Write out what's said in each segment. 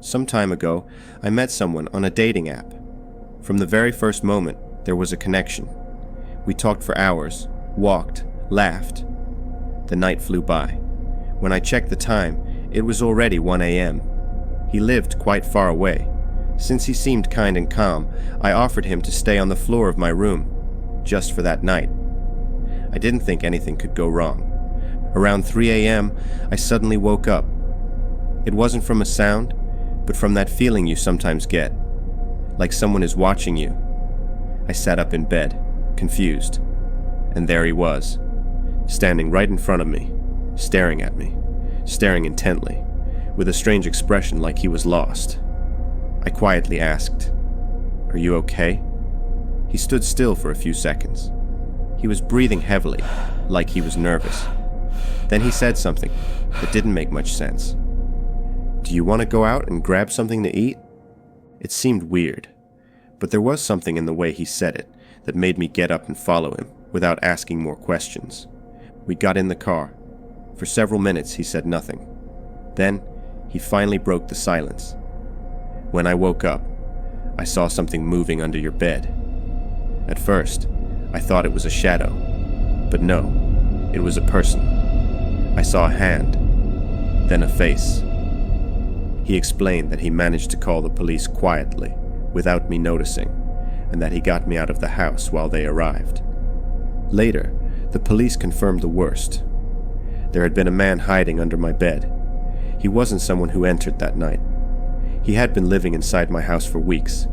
Some time ago, I met someone on a dating app. From the very first moment, there was a connection. We talked for hours, walked, laughed. The night flew by. When I checked the time, it was already 1 a.m. He lived quite far away. Since he seemed kind and calm, I offered him to stay on the floor of my room, just for that night. I didn't think anything could go wrong. Around 3 a.m., I suddenly woke up. It wasn't from a sound, but from that feeling you sometimes get, like someone is watching you. I sat up in bed, confused, and there he was, standing right in front of me, staring at me, staring intently, with a strange expression like he was lost. I quietly asked, "Are you okay?" He stood still for a few seconds. He was breathing heavily, like he was nervous. Then he said something that didn't make much sense. "Do you want to go out and grab something to eat?" It seemed weird, but there was something in the way he said it that made me get up and follow him without asking more questions. We got in the car. For several minutes he said nothing. Then he finally broke the silence. When I woke up, I saw something moving under your bed. At first, I thought it was a shadow, but no, it was a person. I saw a hand, then a face. He explained that he managed to call the police quietly, without me noticing, and that he got me out of the house while they arrived. Later, the police confirmed the worst. There had been a man hiding under my bed. He wasn't someone who entered that night. He had been living inside my house for weeks.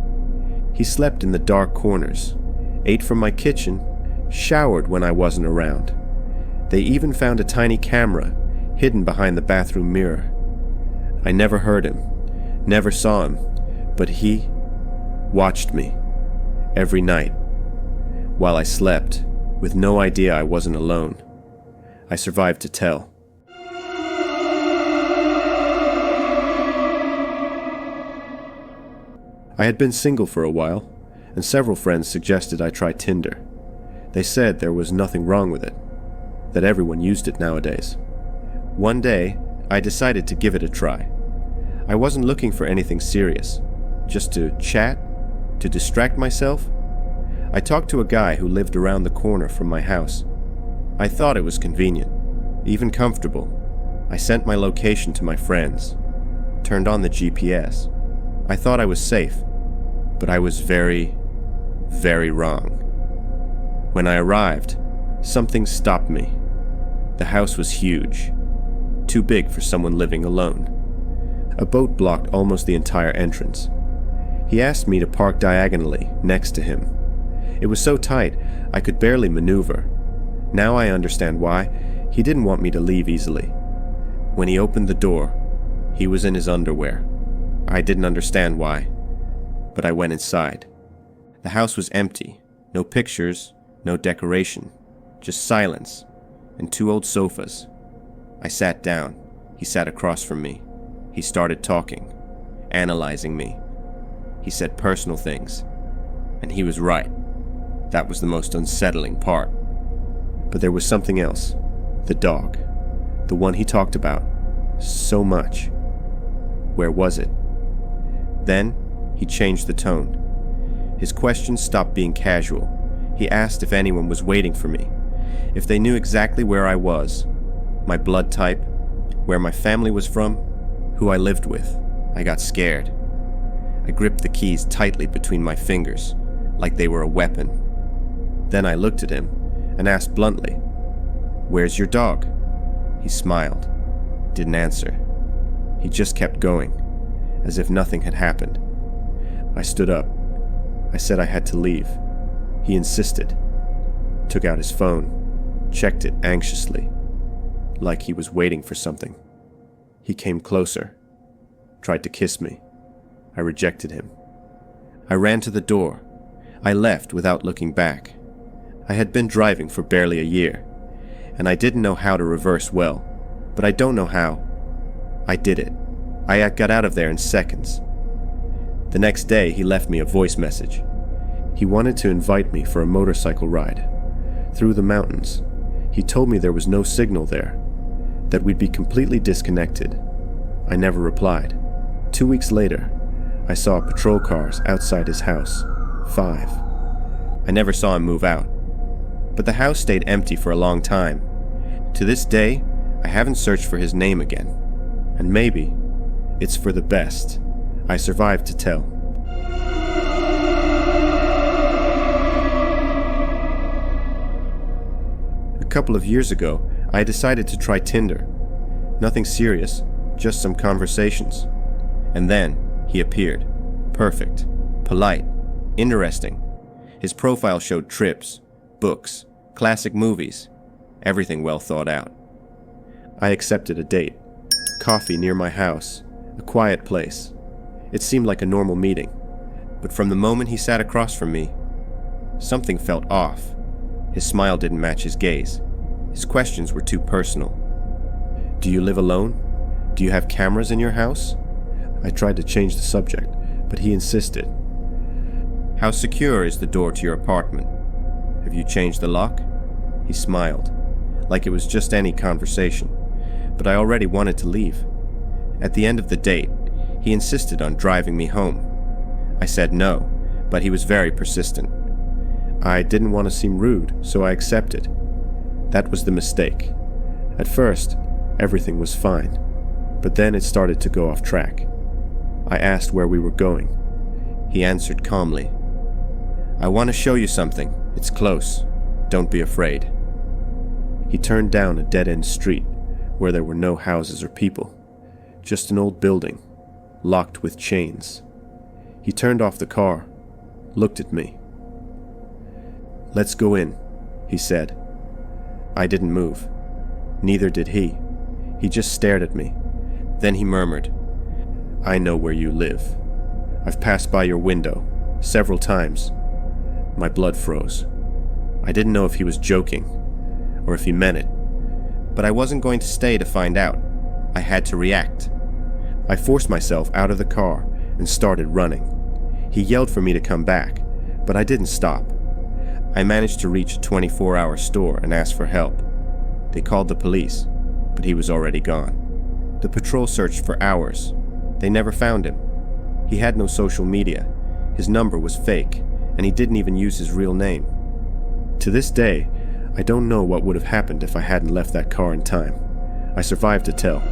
He slept in the dark corners, ate from my kitchen, showered when I wasn't around. They even found a tiny camera hidden behind the bathroom mirror. I never heard him, never saw him, but he watched me every night while I slept, with no idea I wasn't alone. I survived to tell. I had been single for a while, and several friends suggested I try Tinder. They said there was nothing wrong with it, that everyone used it nowadays. One day, I decided to give it a try. I wasn't looking for anything serious, just to chat, to distract myself. I talked to a guy who lived around the corner from my house. I thought it was convenient, even comfortable. I sent my location to my friends, turned on the GPS. I thought I was safe, but I was very, very wrong. When I arrived, something stopped me. The house was huge, too big for someone living alone. A boat blocked almost the entire entrance. He asked me to park diagonally next to him. It was so tight, I could barely maneuver. Now I understand why. He didn't want me to leave easily. When he opened the door, he was in his underwear. I didn't understand why, but I went inside. The house was empty. No pictures, no decoration, just silence and 2 old sofas. I sat down. He sat across from me. He started talking, analyzing me. He said personal things, and he was right. That was the most unsettling part. But there was something else. The dog. The one he talked about so much. Where was it? Then, he changed the tone. His questions stopped being casual. He asked if anyone was waiting for me, if they knew exactly where I was, my blood type, where my family was from, who I lived with. I got scared. I gripped the keys tightly between my fingers, like they were a weapon. Then I looked at him and asked bluntly, "Where's your dog?" He smiled, didn't answer. He just kept going, as if nothing had happened. I stood up. I said I had to leave. He insisted, took out his phone, checked it anxiously, like he was waiting for something. He came closer, tried to kiss me. I rejected him. I ran to the door. I left without looking back. I had been driving for barely a year, and I didn't know how to reverse well, but I don't know how. I did it. I got out of there in seconds. The next day, he left me a voice message. He wanted to invite me for a motorcycle ride through the mountains. He told me there was no signal there, that we'd be completely disconnected. I never replied. 2 weeks later, I saw patrol cars outside his house. 5. I never saw him move out. But the house stayed empty for a long time. To this day, I haven't searched for his name again. And maybe it's for the best. I survived to tell. A couple of years ago, I decided to try Tinder. Nothing serious, just some conversations. And then he appeared. Perfect, polite, interesting. His profile showed trips, books, classic movies, everything well thought out. I accepted a date. Coffee near my house, a quiet place. It seemed like a normal meeting. But from the moment he sat across from me, something felt off. His smile didn't match his gaze. His questions were too personal. Do you live alone? Do you have cameras in your house? I tried to change the subject, but he insisted. How secure is the door to your apartment? Have you changed the lock? He smiled, like it was just any conversation, but I already wanted to leave. At the end of the date, he insisted on driving me home. I said no, but he was very persistent. I didn't want to seem rude, so I accepted. That was the mistake. At first, everything was fine, but then it started to go off track. I asked where we were going. He answered calmly. I want to show you something. It's close. Don't be afraid. He turned down a dead-end street where there were no houses or people, just an old building, locked with chains. He turned off the car, looked at me. Let's go in, he said. I didn't move. Neither did he. He just stared at me. Then he murmured, I know where you live. I've passed by your window several times. My blood froze. I didn't know if he was joking or if he meant it, but I wasn't going to stay to find out. I had to react. I forced myself out of the car and started running. He yelled for me to come back, but I didn't stop. I managed to reach a 24-hour store and ask for help. They called the police, but he was already gone. The patrol searched for hours. They never found him. He had no social media. His number was fake, and he didn't even use his real name. To this day, I don't know what would have happened if I hadn't left that car in time. I survived to tell.